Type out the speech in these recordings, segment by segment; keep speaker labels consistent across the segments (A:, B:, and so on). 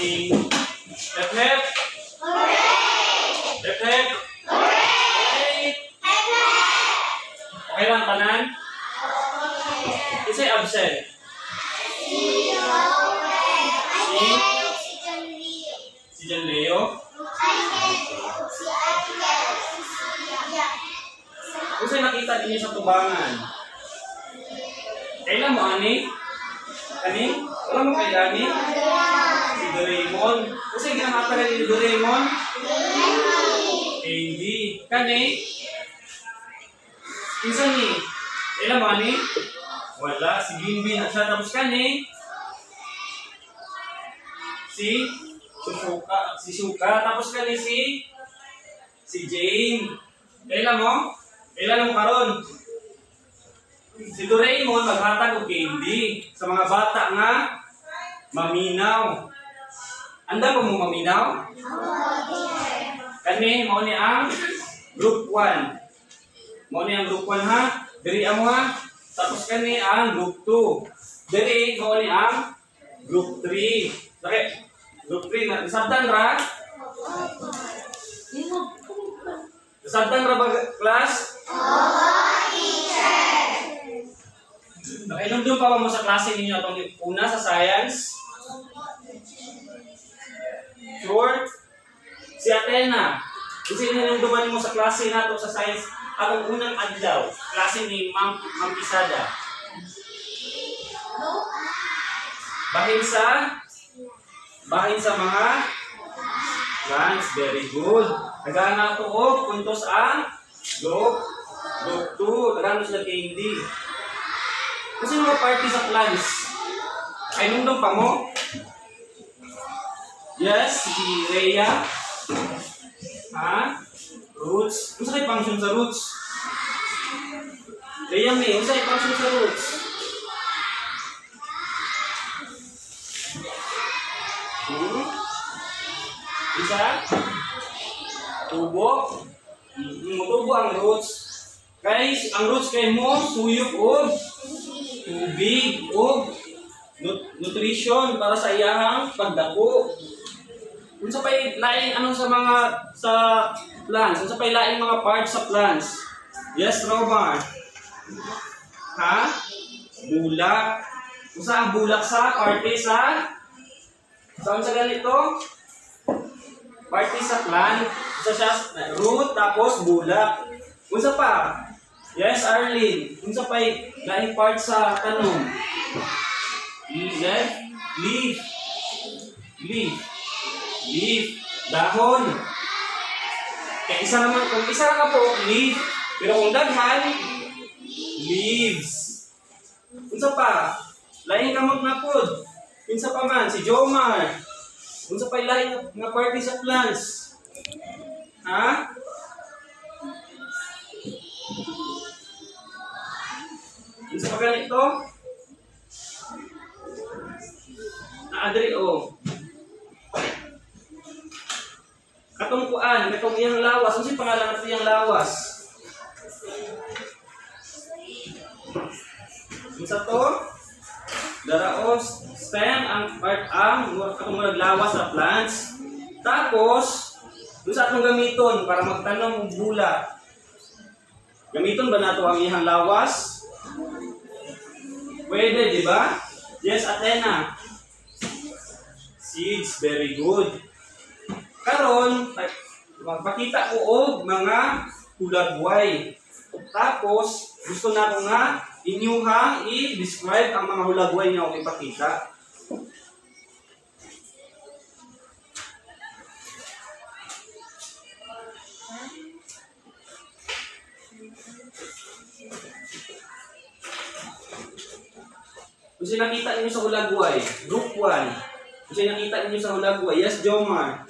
A: sing hep hep. Hep hep. Okay lang tanan? Isa'y absent. Si John Leo. Isa'y nakita ninyo sa tubangan. Kailan mo, ani? Ani? Wala mo kailan, ani? Si Doraemon. Isa'y ginamatagal ni Doraemon? Hindi. Kani? Isa ni, ilan mo ni? Wala, si Ginbin at siya. Tapos ka ni? Si Suka. Tapos ka ni si Jane. Ilan mo? Ilan mo karon? Si Doraemon maghatag og candy sa mga bata nga maminaw. Anda ba mo maminaw? Kani, mo ni ang group 1. Mo ni ang group 1 ha. Diri amo ha. Tapos kani ang group 2. Diri mo ni ang group 3. Okay. Group 3 na sabtan ra. Sabtan ra ba class? Teacher. Okay, nung pa mo sa klase ninyo atong una sa science. Sure. Si Athena. Kasi nung duman mo sa klase nato sa science. Ang unang adlaw, klase ni Ma'am Pisada. Bahin sa mga plants. Very good. Nagana ito o, puntos ang group 2. Nagana sila candy. Kasi mga party sa plants. Ay, nung pa mo? Yes, si Rhea. Ha? Roots. Ano sa'yo function sa roots? Rhea May, ano sa'yo function sa roots? Isa? Tubo? Tubo ang roots. Guys, ang roots kay mo, suyok o tubig o nutrition para sa iyahang pagdako. Kung sa pa'y laing ano sa mga plants, kung sa pa'y laing mga parts sa plants. Yes, Romar. Ha? Bulak. Kung saan bulak sa parte sa saan sa ganito? Parte sa plant. Kung siya root tapos bulak. Kung sa pa? Yes, Arlene. Kung sa pa'y laing part sa tanong. Yes, leaf. Leaf, dahon. Kaya isa naman, kung isa ka po, leaf. Pero kung daghan, leaves. Unsa pa? Lain kamot na pod. Unsa pa man, si Jomar. Unsa pa lain nga party sa plants? Ha? Unsa pa ganito? Naadri o. Katong kuan, katong iyang lawas. Ano si pangalan natin iyang lawas? Isa to? Daraos, stem, ang part katong naglawas sa plants. Tapos, doon sa atong gamiton para magtanong ng bula. Gamiton ba nato ang iyang lawas? Pwede, di ba? Yes, Athena. Seeds, very good. Karon, magpakita ko og mga hulagway. Tapos, gusto na ko nga inyuhang i-describe ang mga hulagway niyo akong ipakita. Kung nakita niyo sa hulagway, group 1. Kung nakita niyo sa hulagway, yes, Jomar.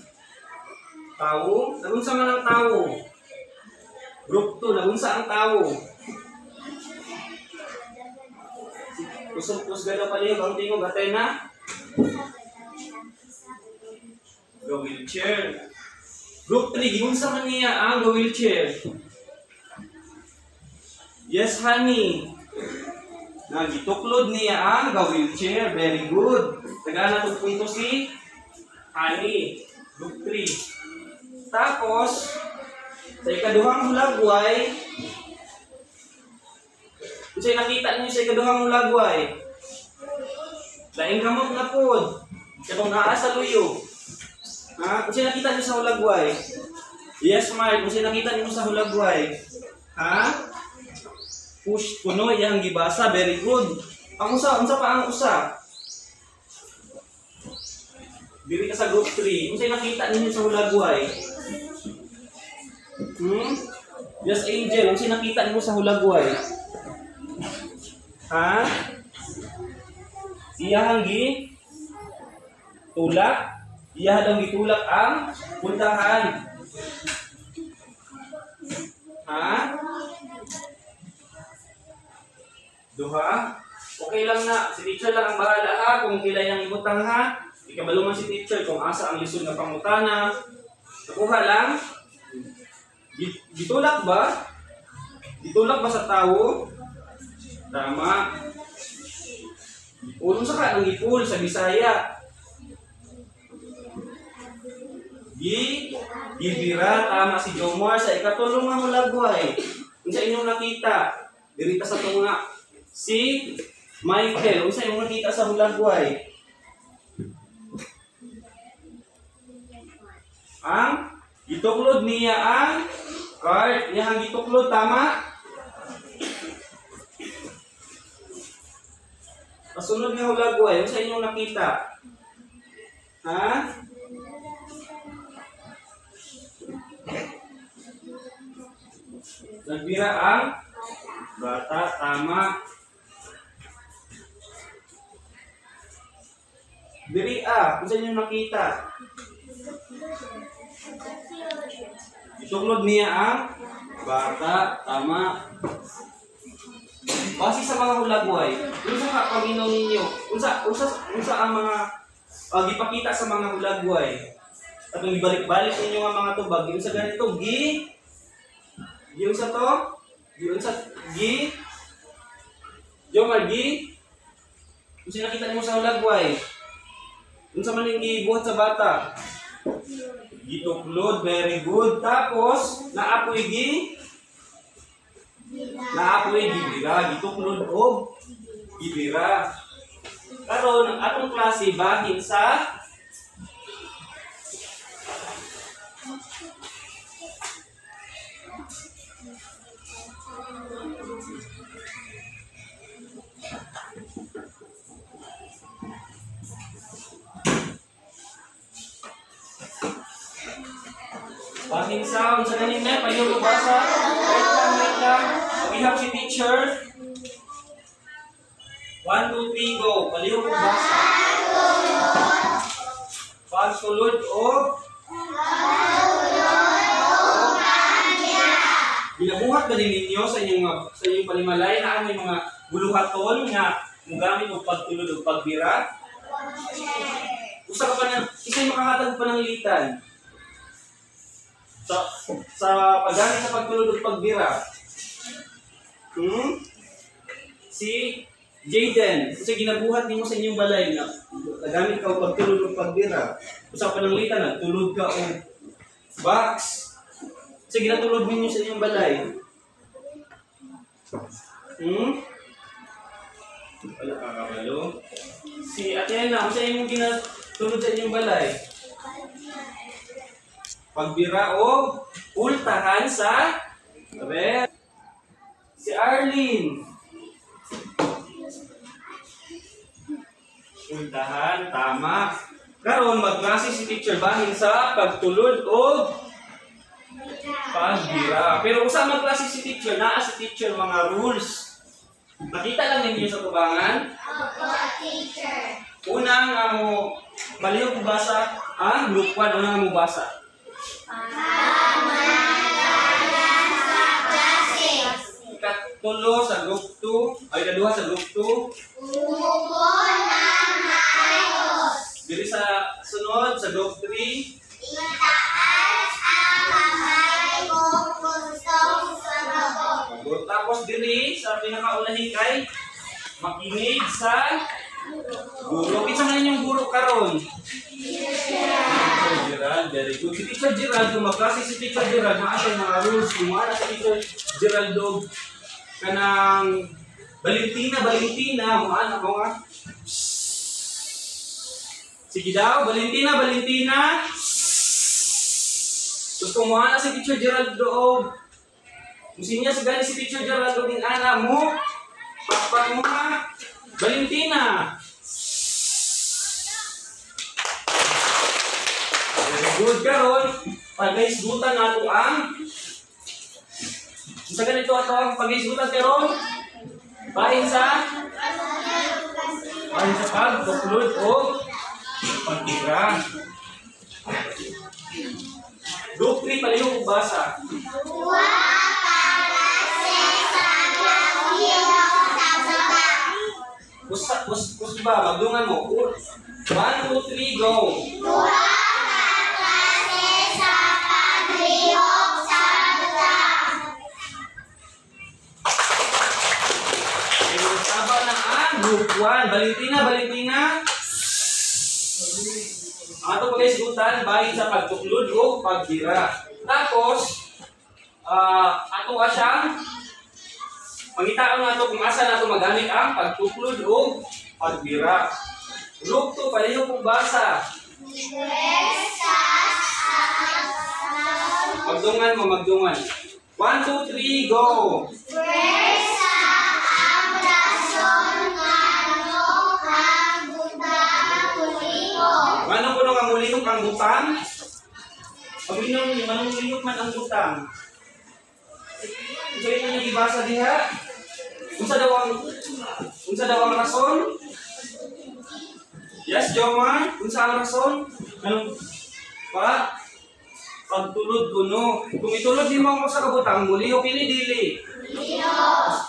A: Tao, nagunsa man ang tao. Group 2, nagunsa ang tao. Kusog gada pa niyo, bang tingog, Athena? Go wheelchair. Group 3, gigunsa man niya ang go wheelchair. Yes, honey. Nagituklod niya ang go wheelchair. Very good. Tagana itong punto si ani. Group 3. Tapos, sa ikaduhang hulagway, kung sa'yo nakita niyo sa ikaduhang hulagway, laing kamot na po. Katong naa sa luyo. Ha? Kung sa'yo nakita niyo sa hulagway, yes, Mark. Kung sa'yo nakita niyo sa hulagway, ha? Push, puno, iyang gibasa. Very good. Ang usa pa ang usa. Diri ka sa group 3. Kung sa'yo nakita ninyo sa hulagway, yes, Angel. Kung sa'yo nakita ninyo sa hulagway, ha? Iyahang tulak. Iyahang gitulak ang puntahan. Ha? Duha? Okay lang na. Si teacher lang ang bahala ha. Kung kailan yung ibutang ha. Ikabaluman si teacher kung asa ang lisod na pangutana. Nakuha lang. Gitulak ba? Gitulak ba sa tao? Tama. Ulong sa ka ng ipul sa Bisaya. Gibira. Tama si Jomar sa ikatulong nga hulagway. Kung sa inyong nakita, dirita sa tunga. Si Michael, kung sa inyong nakita sa hulagway, ang gituklod niya ang card. Niya ang gituklod, tama? Kasunod nga hulagway, kung sa inyong nakita, ha? Nagbira ang bata, tama. Diri kung sa inyong nakita, ituklod niya ang bata, tama. Base sa mga hulagway, unsa ka paminaw ninyo? Unsa ang mga gipakita sa mga hulagway? Atong ibalik-balik ninyo nga mga tubag, unsa ganito unsa to? Unsa Jomar unsa nakita nimo sa hulagway? Unsa man ning gibuhat sa bata? Gituklod, very good. Tapos naapoy gibira, gituklod og gibira. Karon ang atong klase bahin sa Pahing sound sa ganin na, payo ko basa. Wait lang. Pag-ihap si teacher. 1, 2, 3, go. Paliw ko basa. Pagsulod o ginabuhat ba din ninyo sa inyong palimalay na may mga buluhaton nga mugamit o pagtulod o pagbira? Isa yung makahatag pa ng litan. Sa paggamit sa pagtulod at pagbira. Si Jaden, kasi ginabuhat niyo sa inyong balay na nagamit ka o pagtulod at pagbira. Sa pananglitan, nagtulod ka o box. Kasi ginatulod ninyo sa inyong balay. Wala kakabalo. Si Athena, kasi inyong ginatulod sa inyong balay. Pagbira o ultahan sa red. Si Arlene. Ultahan, tama. Karon magklase si teacher bahin sa pagtulod o pagbira. Pero kung saan magklase si teacher, naa si teacher mga rules. Nakita lang ninyo sa tubangan?
B: Opo, teacher.
A: Unang maliw ko basa ang group 1. Unang mo basa. Ikatulo sa group 2, ay kaduha sa group 2.
B: Umupo ng maayos.
A: Diri sa sunod sa group 3.
B: Itaas ang kamay ko gustong sumagot.
A: Tapos diri sa pinakaulahin kay makinig sa guro. Kinsa man inyong guro karon? Gerald, very good. Si Teacher Gerald, kung magklase si Teacher Gerald, naa siya mga rules. Kung mga si Teacher Gerald dog, kanang Valentina, mga anak mo nga. Sige daw, Valentina. Tapos kung mga si Teacher Gerald dog, kung sinya sa gani si Teacher Gerald dog, yung anak mo, papa mo nga, Valentina. Very good, karon. Pag-isgutan nato ang sa ganito ato ang pag-isgutan karon. Bahin sa pagtuklod o pagtira. Group 3 palihog ug basa.
B: Dua karase sa palihog sa baba.
A: Kus ba magdungan mo. 1 2 3 go.
B: Dua karase sa palihog sa baba.
A: Saba na ang group 1. Valentina. Ang ato pag-isgutan bahin sa pagtuklod o pagtira. Tapos ato siyang pangitaon nato kung asa nato magamit ang pagtuklod o pagtira. Group 2 palihog ug basa. Magdungan. 1 2 3 go.
B: Pwersa ang rason ngano ang butang mulihok.
A: Manong kuno nga mulihok ang butang? Pag manong mulihok man ang butang. Unsa ito nagibasa diha? Unsa daw ang rason? Yes, Jomar. Unsa ang rason? Anong pagtulod kuno. Kung itulod di mo ako sa kabutang, mulihok ini dili.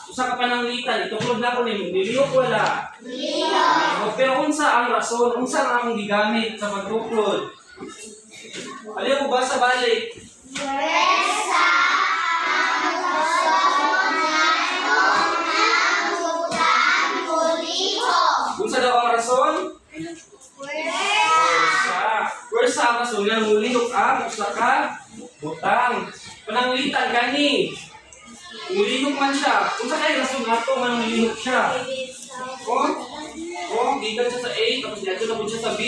A: Usa ka pananglitan, ituklod na ko ni mulihok wala. Pero unsa ang rason? Unsa ang gigamit sa pagtuklod? Aliyo ko basa balik.
B: Pwersa ang rason ngano ang butang mulihok.
A: Unsa daw ang rason? Pwersa ang rason nga mulihok ang usa ka butang. Pananglitan gani. Mulihok man siya. Unsa kay rason nato nga mulihok siya? Gikan siya sa A, tapos dito na po siya sa B.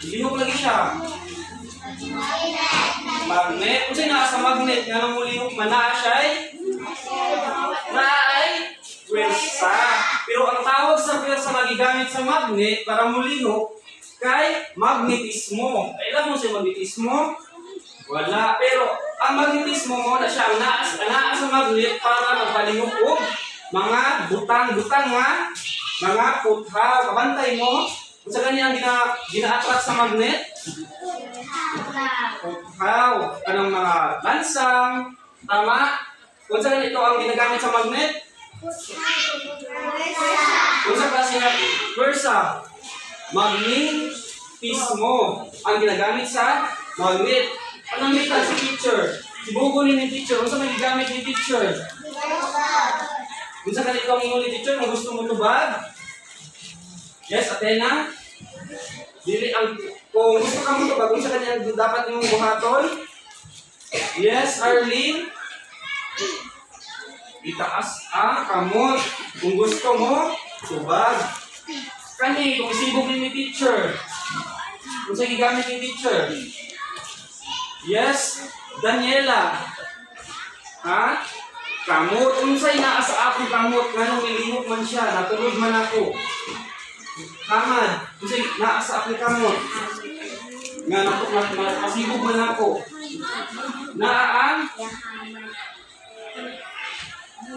A: Mulihok lagi siya. Magnet. Kung sa'yo nasa magnet, nga nang mulihok man naa siya ay pwersa. Pero ang tawag sa pwersa na gigamit sa magnet para mulihok kay magnetismo. Kailan mo siya magnetismo? Wala. Pero ang magnetismo mo na siya naa sa magnet para magpalihok og mga butang nga mga puthaw. Kabantay mo kung sa kanya gina-attract sa magnet. Puthaw. Anong mga lansang. Tama? Kung sa ito ang ginagamit sa magnet? Kung sa klase nga pwersa, magnetismo ang ginagamit sa magnet. Anong nita si teacher? Sibugo ni teacher. Kung sa may gigamit ni teacher? Kung sa kanito ang ingon ni teacher, kung gusto mo tubag? Yes, Athena? Dili ang kung gusto ka mo tubag, kung sa kanya dapat mong buhaton? Yes, Arlene? Itaas ang kamot. Kung gusto mo, tubag. Kani, kung isibog ni teacher. Kung sa gigamit ni teacher. Yes, Daniela. Ha? Kamot. Unsay naa sa akong kamot. Nganong nilihok man siya. Natulog man ako. Hamad. Unsay naa sa akong kamot. Nga masibog man ako. Naan?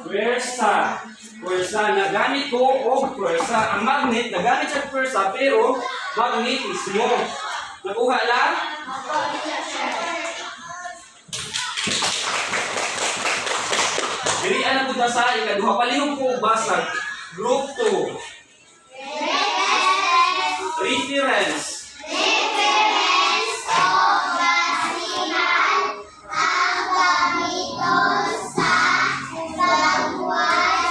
A: Pwersa. Pwersa. Nagamit ko o pwersa. Ang magnet, nagamit siya pwersa, pero magnetismo. Nakuha lang? Dirian na po sa ikaduha. Palihog ko basag. Group 2. Reference.
B: Reference o basihan ang gamiton sa pagbuhat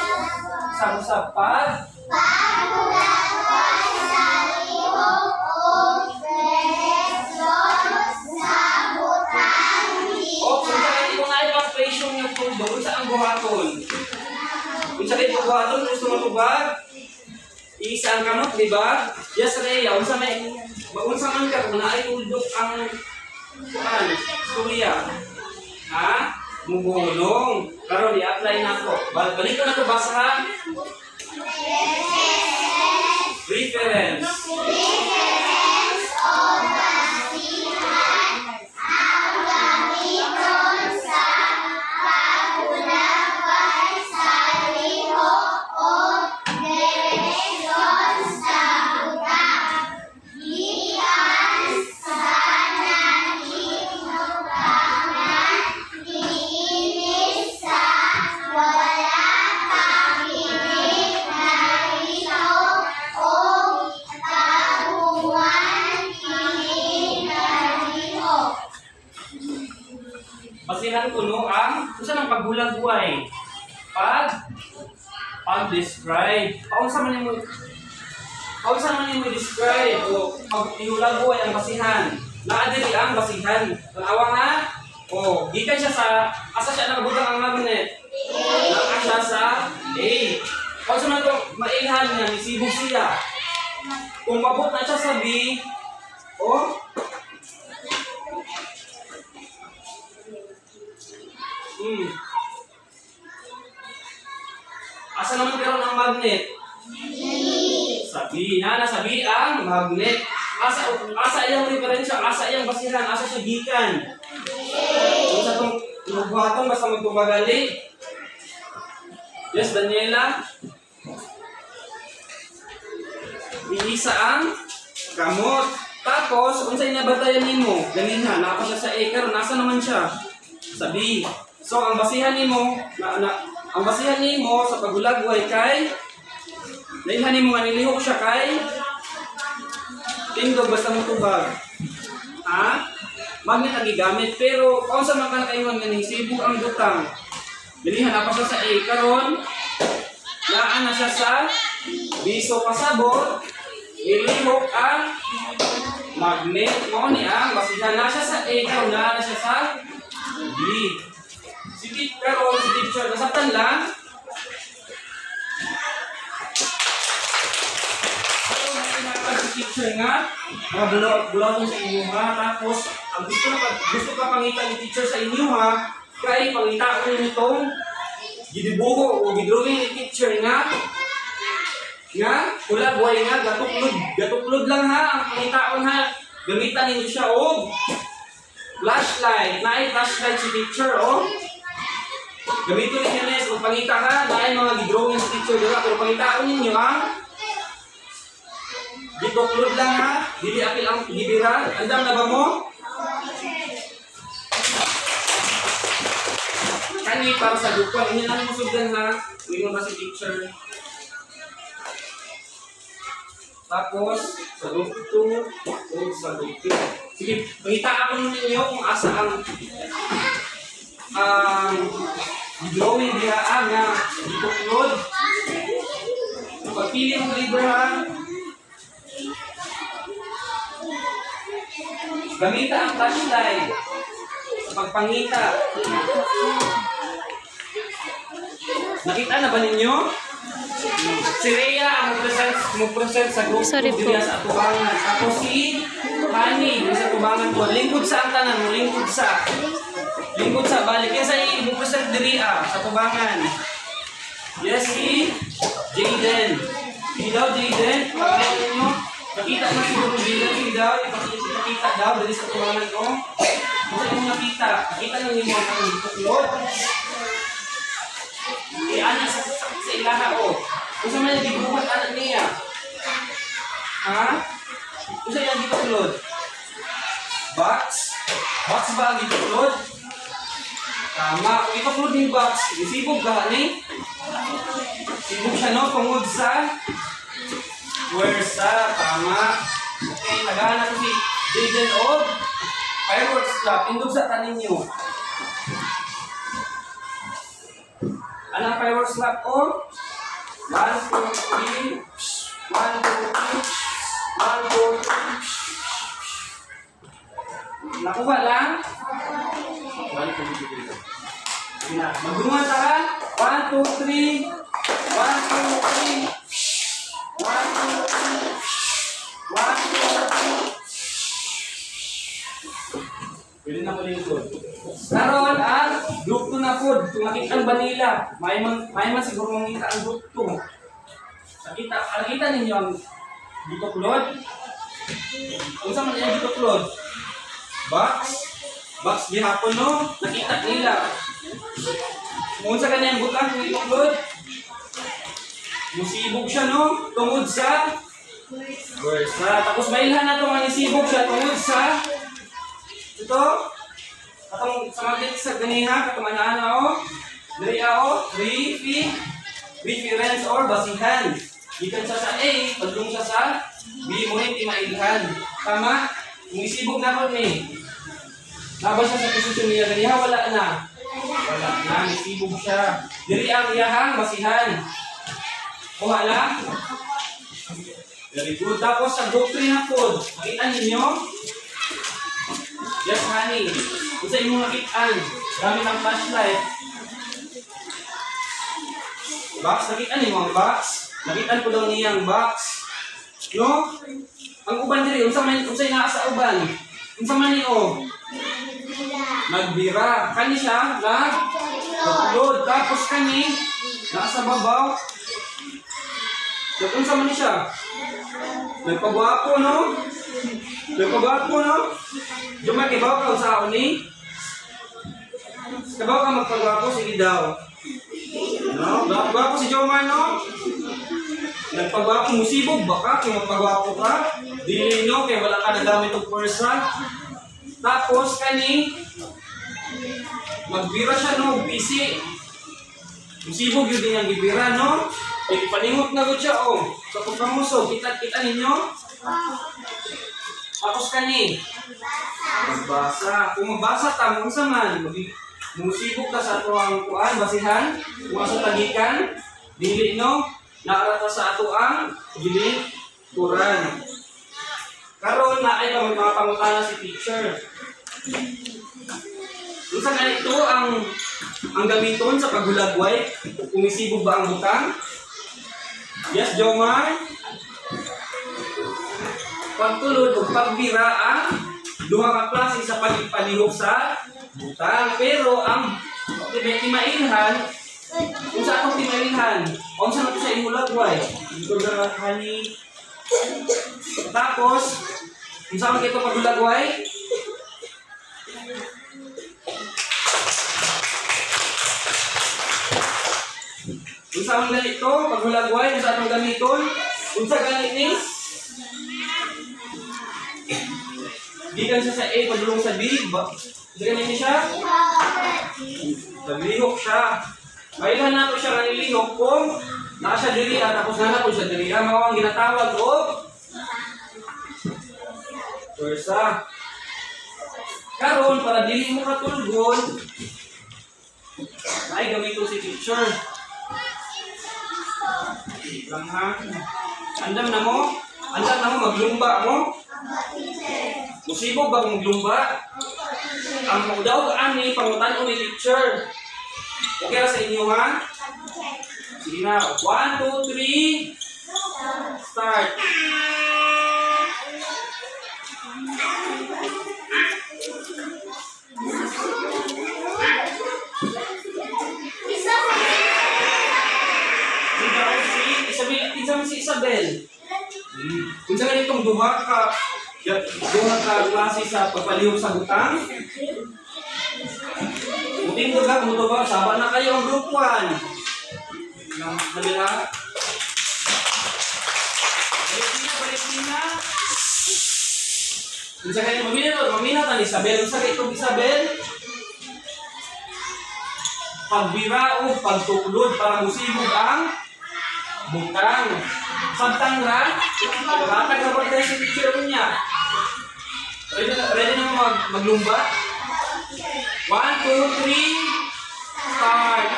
A: Sa pag
B: pagbuhat sa lihok o presyon
A: isa ang kamot, di ba? Yes, Rhea. Unsa man ka kung naituldok ang istorya. Ha? Mugulong. Karon i-apply na ko. Balik ko na to basahan. Reference.
B: Reference o basihan ang gamiton sa pagulagay sa lihok o direksyon sa utak. Gikan sa nahinubangan niinis sa wala kahilig na lihok o kahuman kining na lihok.
A: Basihan ko no ang unsa nang pagbulag-buhay. Pag-describe. Paunsa man nimo describe o pag-ihulag-buhay ang basihan. Naa diri ang basihan. Tanawa nga. O, gikan siya sa asa siya nakabutang ang magnet. Naa siya sa A. Paunsa man to mailhan niya nisibog siya. Kung mabot na siya sa B, o asa naman karon ang magnet? Sabi na nasabi ang magnet. Asa iyang referensya, asa iyang basihan, asa siya gikan. Kung sa itong inubuhaton, basta magtumagali. Yes, Daniela. Iisa ang kamot. Tapos, unsay nabatayan nimo? Ganinha, napa siya sa A. Karon nasa naman siya? Sa B. So, ang basihan nimo, ang basihan nimo sa pagulagway kay nailhan nimo nga nilihok siya kay tindog basta mo tubag. Ha? Magnet ang gigamit pero kung sa mga kaingon nga sibog ang dutang. Dilihan na pa siya sa A karon. Naan na siya sa B. So pasabot nilihok ang magnet mo ni ang basihan na siya sa A karon na siya sa B. Sige, karon si teacher nasabtan lang. Teacher nga, mga bulaw sa inyo ha. Tapos, ang gusto ka pangita ni teacher sa inyo ha, kaya pangita ko nyo itong gidibuho o gidrawing ni teacher nga ulag buhay nga, gatuklod lang ha, ang pangitaon ha, gamitan ninyo siya o flashlight, naay flashlight si teacher o gamitin ninyo nes, kung pangita ha, naay mga gidrawing si teacher diba, pero pangitaon ninyo ha, gituklod lang ha, dili apil ang gibira. Andam na ba mo? Kani para sa dukwan, inyo lang mo sugdan ha. Uwi mo ba si teacher? Tapos, sa dukto, o sa dukto. Sige, pangita ako ninyo kung asa ang drawing diha nga gituklod. Pagpili mo libre ha. Gamita ang flashlight sa pagpangita. Nakita na ba ninyo? Si Rhea ang mag-present sa group diya sa atubangan. Tapos si Honey diya sa atubangan ko. Lingkod sa ang tanan mo, lingkod sa balik. Kaya sa i-present diriya sa atubangan. Yes, si Jaden. Si daw Jaden, pagkain ninyo. Nakita na siguro bilang si daw, ipakita daw dali sa tuwangan ko. Kung yung nakita lang yung mga tuklod. Anak sa ilaha o. Kung sa mga gibuhat anak niya. Ha? Kung sa yung gituklod? Box? Box ba ang gituklod? Tama. Kung gituklod yung box, isibog ka ni? Sibog siya no, tungod sa Puwersa, tama. Okay, naghahanap ko si Jaden o fireworks club. Indog sa tanin nyo. Ano ang fireworks club o? 1, 2, 3. 1, 2, 3. 1, 2, 3. Nakuha lang? 1, 2, 3. Magdungan ta ha? 1, 2, 3. 1, 2, 3. 1, 2, po, kung nakita ang banila, may man siguro makita ang dukto. Nakita ninyo ang butoklod? Kung saan man yung butoklod? Box? Box gihapon no? Nakita nila. Kung saan kanya yung butang ng butoklod? Musibog siya no? Tungod sa bursa. Tapos mailhan na ito ang isibog siya tungod sa ito. Atong samagit sa ganiha, katumanaan o. Dari o, reference or basihan. Gikan siya sa A, padulong siya sa B, ngunit imailhan. Tama? Kung isibog na ko ni. Labas siya sa posisyon niya ganiha, wala na. Wala na, isibog siya. Dari ang iyahang basihan. Kuha lang. Very good. Tapos sa doctrine po, makita ninyo? Yes, honey. Kung sa inyong nakitaan, gamit ang flashlight. Box, nakitaan ninyo ang box. Nakitaan po daw niya ang box. No? Ang uban diri, unsa naa sa uban? Unsa man niyo? Nagbira. Kani siya, nagtuklod. Tapos kani, nasa babaw. So, unsa man ni siya? Nagpagwapo, no? Nagpagwapo, no? Jumay, kibaw ka sa ni? Kibaw ka magpagwapo, sige daw. No? Gwapo si Jomar, no? Nagpagwapo, musibog baka kung magpagwapo ka. Dili, no? Kaya wala ka nagamit ng pursa. Tapos, kani, magbira siya, no? Busy. Musibog yun din ang gibira, no? Eh, paningot na gud siya, oh. Sa pagkamusog, kita ninyo? Tapos kani, magbasa. Kung magbasa ta, kung saman, musibog ka sa ato ang kuan, basihan, kung sa tagikan, dili, no? Nakarata sa ato ang Kuran. Karon na ay mga pangutana si teacher. Unsa ganito ang gamiton sa paghulagway? Kung isibog ba ang butang? Yes, Jomar? Pagtulod o pagbira ang duha ka klase sa pagpalihok sa butang. Pero ang timailhan, kung sa akong timailhan, kung saan ito sa imulagway? Dito na honey. Tapos, kung saan ito paghulagway? Kung saan ganito, paghulagway, kung saan gamiton, kung saan ganit ni, gikan siya sa A, padulong sa B, kung ganit ni siya, naglihok siya. Mailan nato siya nanilihok kung naka siya diri at tapos na po siya diri. Mao ang ginatawag o pursa. Karon para dili mo katulgon, ay gamiton si teacher. Lang ha. Andam na mo maglumba mo. Musibog ba kung maglumba? Ang daw ani pangutan ni teacher. Okay ra sa inyo ha? Sige na. 1, 2, 3. Start. Si Isabel. Kung saan itong duha ka klase sa pagpalihok sa butang, buting duga, kumutuba, saba na kayo ang group 1. Nalila. Balik na. Kung saan kayo maminat ang Isabel. Kung saan itong Isabel, pagbira o pagtuklod para musibog ang butang. Sabtang ra, nakatag na po tayo sa picture niya. Ready na maglumba? 1, 2, 3, start!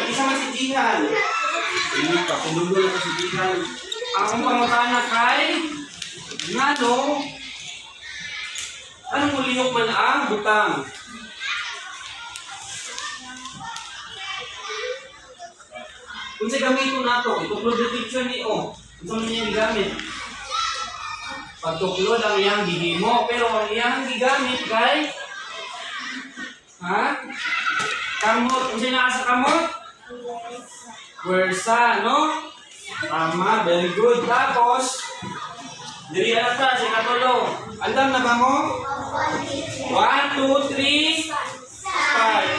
A: Isa man si Jihan. Hindi pa, kung dulo na si Jihan. Ang pangutana kay ngano, anong mulihok man ang butang? Unsa gamiton nato? Ituklod repetition ni o. Unsa man niya gigamit? Pagtuklod ang iyang gihimo, pero ang iyang gigamit kay kamot. Unsa naa sa kamot? Puwersa, no? Tama, very good. Tapos diri ana ta sa katulo. Andam na ba mo? 1, 2, 3, start.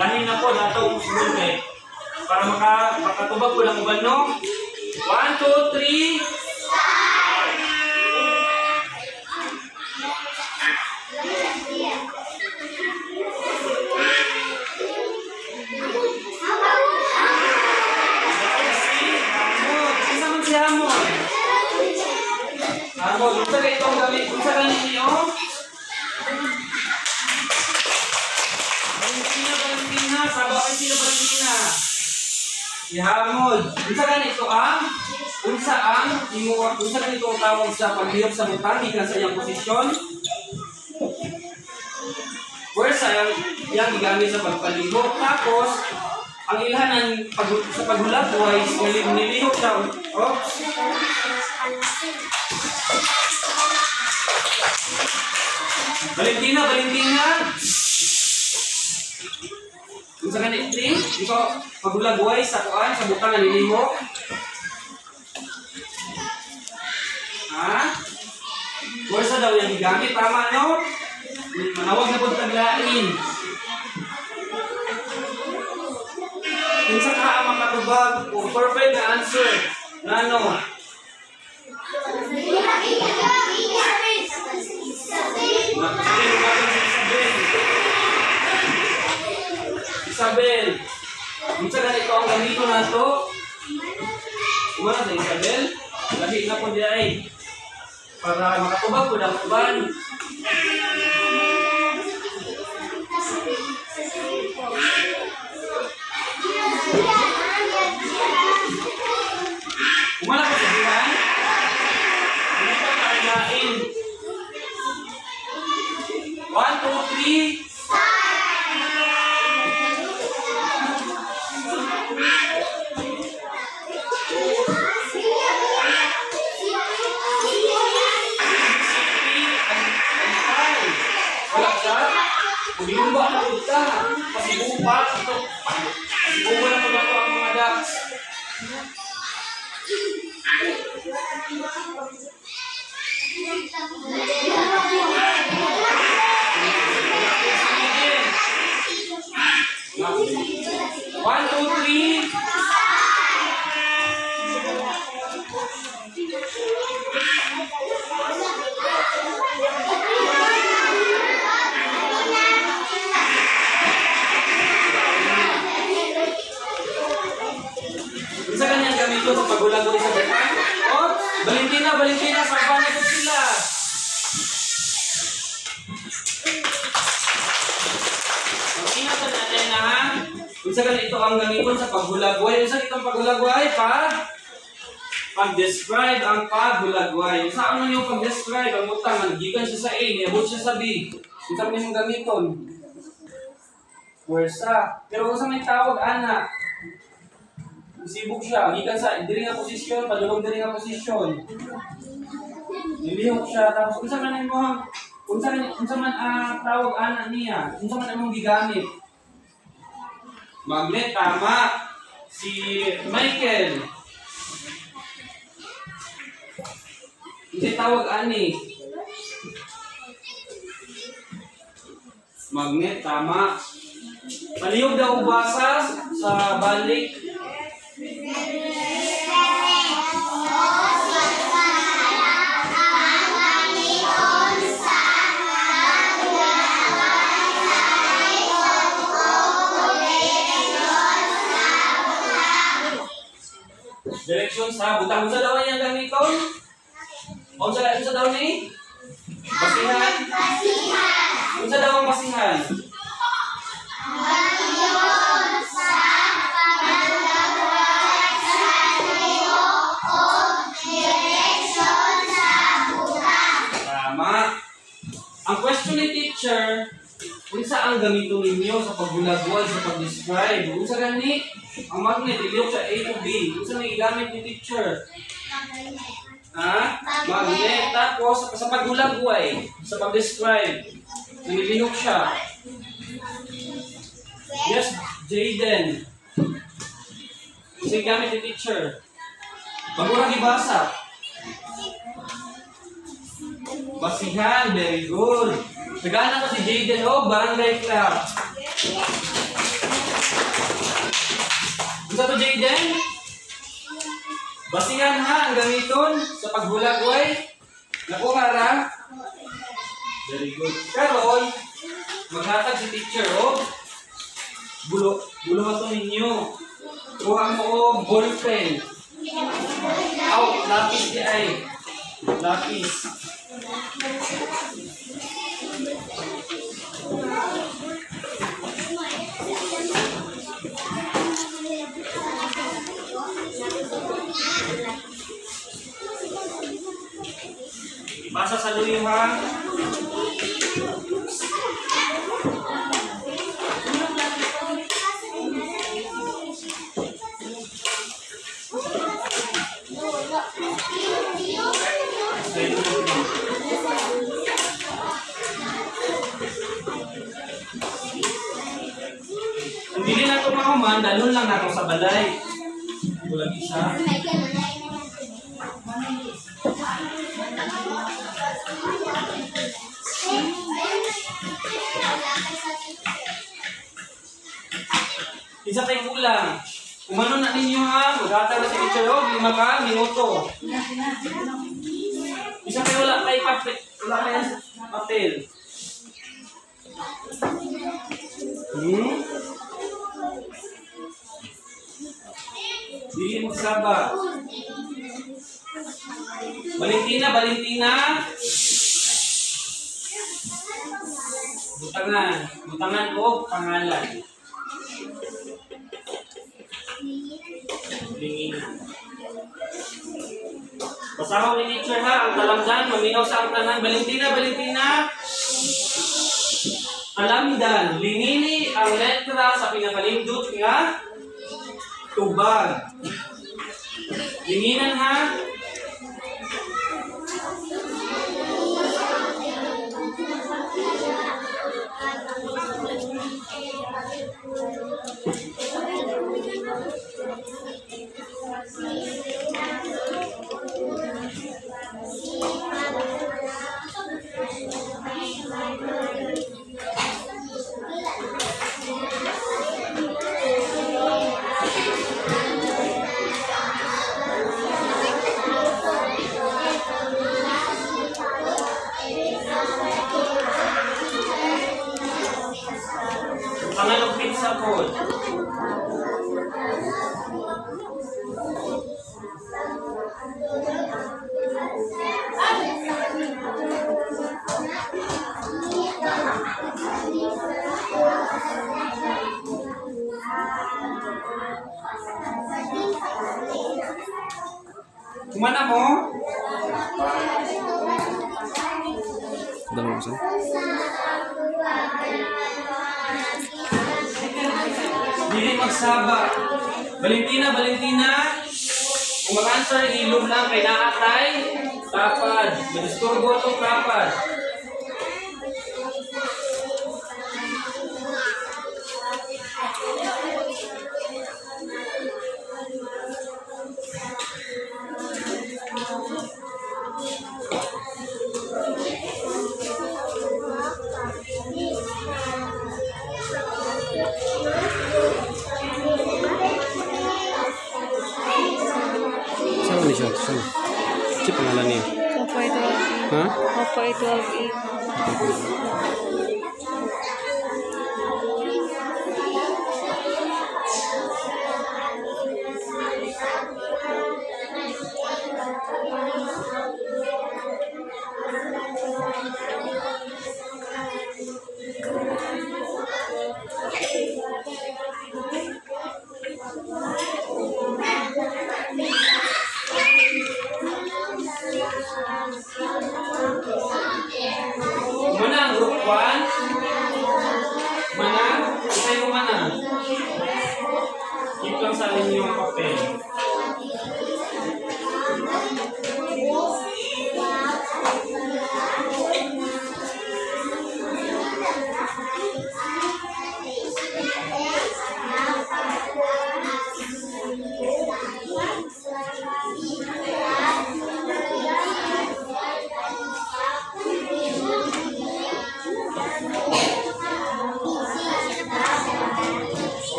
A: Lahin na po nato umusbon kay para makatubag ko lang uban, no? 1, 2, 3. Hamod, unsa kay itong gamit? Unsa ganin niyo? Valentina, sabaw kay sino Valentina? Ihamod. Unsa ganin ito ang? Unsa ganito ang tawag sa paghiyop sa butang gikan sa iyang posisyon? Puwersa yang gigamit sa pagpaligo. Tapos ang ilhan sa paghulag buhay nilihok siya. Oh. Valentina. Unsa ganit ni? Ikaw paghulag buhay sa kuan sa butang nga nilihok. Puwersa daw yang gigamit, tama no? Manawag na pud taglain. Unsa ka ang makatubag o perfect na answer? Nano? Isabel. Unsa ganito ang gamito nato? Umana sa Isabel? Lahi na po di ay. Para makatubag po ng uban. Umala ko sa dihan? Ano pa kargain? 1, 2, 3. Uliumba na kita. Pasibupat ito. Pasibubo na po na ito ang mga ducks. One, two, three. Isa kanyang gamit ko sa pagulago sa betang. Oh, Valentina, sabahan na po sila. Mag-ingat natin na ha. Isa ganito ang gamiton sa paghulagway. Isa itong paghulagway pag-describe ang paghulagway. Sa ano yung pag-describe ang utang? Nagigan siya sa A, niabot siya sa B. Isa pa yung gamiton. Puwersa. Pero kung sa may tawag, ana, isibog siya, gikan sa diri nga posisyon, padulong diri nga posisyon. Nilihok siya, tapos unsa man mo, unsa man tawag ana niya, unsa man imong gigamit. Magnet, tama. Si Michael. Hindi tawag ani. Magnet, tama. Palihog daw ubasa sa balik. Direction sa butang. Unsa daw yang gamiton? Unsa daw ni? Basihan. Unsa daw ang basihan? teacher, unsa ang gamito ninyo sa paggulagway sa pag-describe? Unsa gani? Ang magnet iliyok sa A to B. Unsa may gamit ni teacher? Ha? Magnet. Tapos sa paggulagway, sa pag-describe, nililihok siya. Yes, Jaden. Unsa gamit ni teacher? Bagura gibasa. Basihan, very good. Nagana ko si Jaden, barangay club. Unsa to Jaden? Basihan ha, ang gamiton sa paghulagway. Nakuha ra? Very good. Karon, maghatag si teacher, bulo ninyo. Kuha mo ballpen. Lapis di ay. Lapis. Basa sa luyuhan. Kung dili na ito mahuman, dalon lang nato sa balay. Bulag isa. Isa tayong ulang. Umano na ninyo ha, maghatag na si teacher 5 minuto. Isa kayo wala kay papel. Dili magsaba. Valentina. Butangan o pangalan. Kasama ni teacher ha, ang talamdan, maminaw sa ang tanan. Valentina. Talamdan, linini ang letra sa pinakalindot nga tubag. Linginan ha. Pangalog pizza po. Kumana mo?
C: Dalawa ko
A: Dili magsaba. Valentina. Kung mag-answer, ilog lang kay naatay. Tapad. Madisturbo itong tapad.
C: Saan ni siya? Saan? Si pangalan niya?
D: Opo, ito ang
C: Ha?
D: Opo, ito ang
A: Muna ang group 1. basahin yung papel.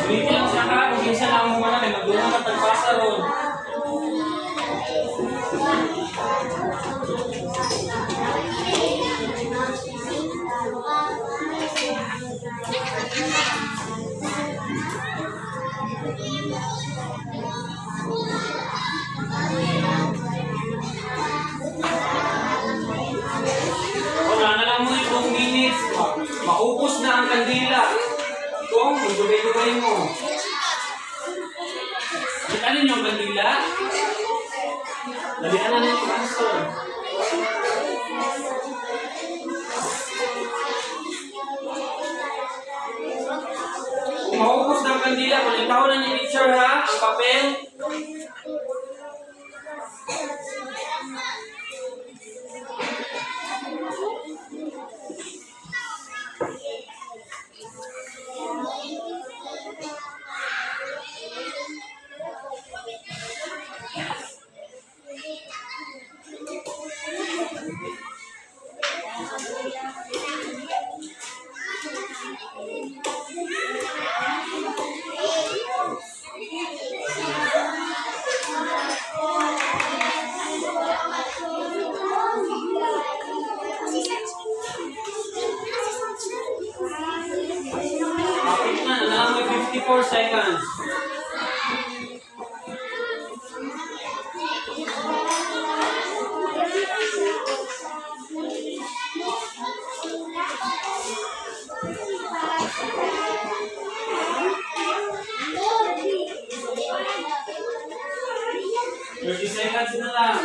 A: Ulitin lang siya ka, kung minsan lang mo man, magdungan ka tagpasa ron. Wala na lang mo yung 2 minutes, maubos na ang kandila. Kung magdugay-dugay mo. Kita ninyo ang kandila? Lalian na ninyo ang answer. Kung maubos na ang kandila, palitaw na ni teacher ha, ang papel. Kapit na, alam mo 54 seconds. Seconds na lang.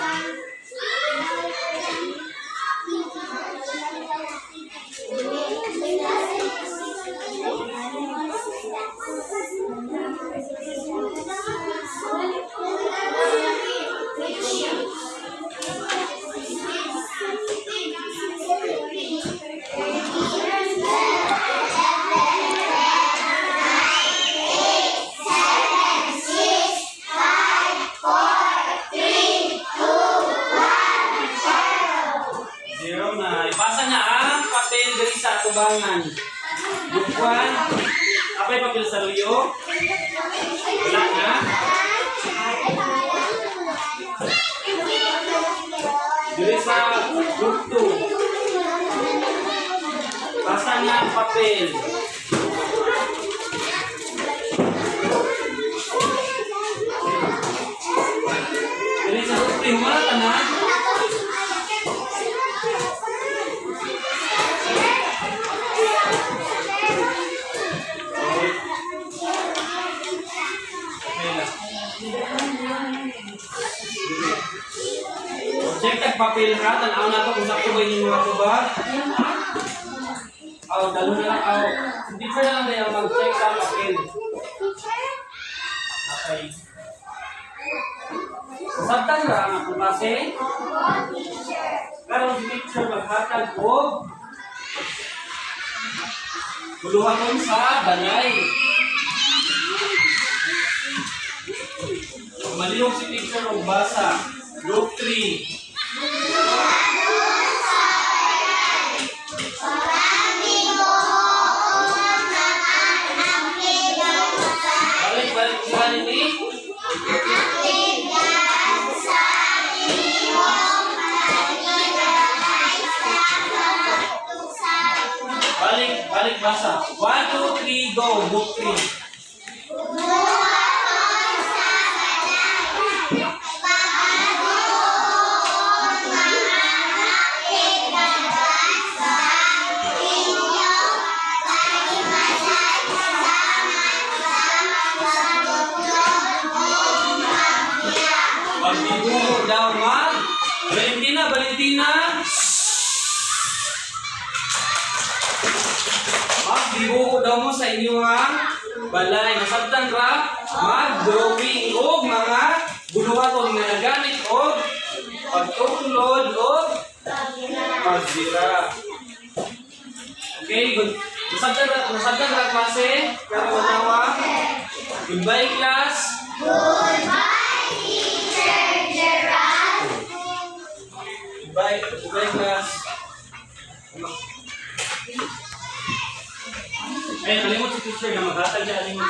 A: Ipasa na ang papel diri sa tubangan. Bukuan. Apay papel sa luyo? Wala na. Diri sa bukto. Pasa na ang papel. Diri sa bukto. Wala ka na. Check tag papel ha, tanaw na to kung sakto ba yung mga tuba. Dalo na lang, hindi pa lang tayo mag-check sa papel. Okay. Sabtan ra ang akong klase. Karon si teacher maghatag og buluhaton sa balay. Malihog si teacher og basa. Group 3. Balik sila ini. Balik basa. 1, 2, 3, go. Group 3. Valentina, Tina. Magdibuko daw mo sa inyong balay. Nasabtan ra, mag-drawing o mga bunuhaton nga nagamit o pagtutulod o pagbira. Okay, good. Nasabtan ra klase. Pero manawa. Goodbye class.
B: Goodbye, Teacher Gerald.
A: Goodbye class. Ay, alimot si teacher na maghatag siya, alimot.